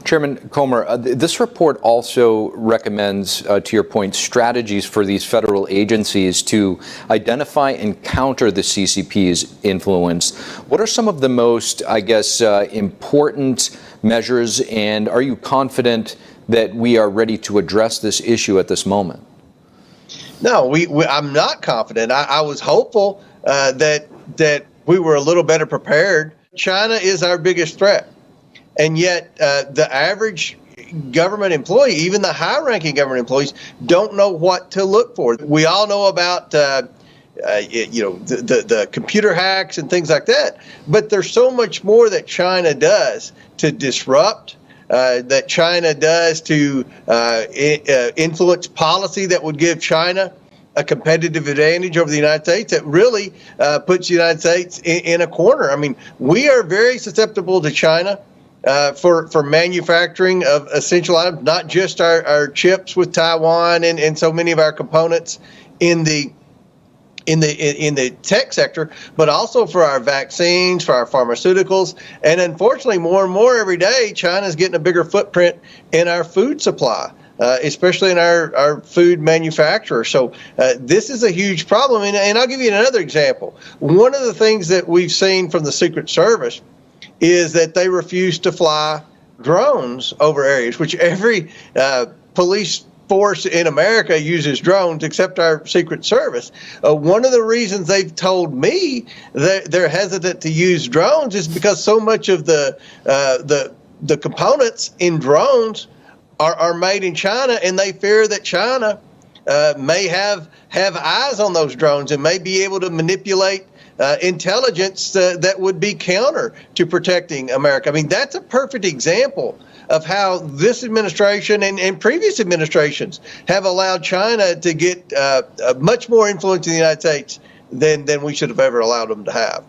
Chairman Comer, this report also recommends, to your point, strategies for these federal agencies to identify and counter the CCP's influence. What are some of the most, I guess, important measures, and are you confident that we are ready to address this issue at this moment? No, I'm not confident. I was hopeful that we were a little better prepared. China is our biggest threat. And yet the average government employee, even the high-ranking government employees, don't know what to look for. We all know about the computer hacks and things like that, but there's so much more that China does to disrupt, that China does to influence policy that would give China a competitive advantage over the United States that really puts the United States in a corner. I mean, we are very susceptible to China for manufacturing of essential items, not just our chips with Taiwan and so many of our components in the tech sector, but also for our vaccines, for our pharmaceuticals, and unfortunately, more and more every day, China's getting a bigger footprint in our food supply, especially in our food manufacturer. So this is a huge problem, and I'll give you another example. One of the things that we've seen from the Secret Service is that they refuse to fly drones over areas, which every police force in America uses drones except our Secret Service. One of the reasons they've told me that they're hesitant to use drones is because so much of the components in drones are made in China, and they fear that China may have eyes on those drones and may be able to manipulate intelligence that would be counter to protecting America. I mean, that's a perfect example of how this administration and previous administrations have allowed China to get much more influence in the United States than we should have ever allowed them to have.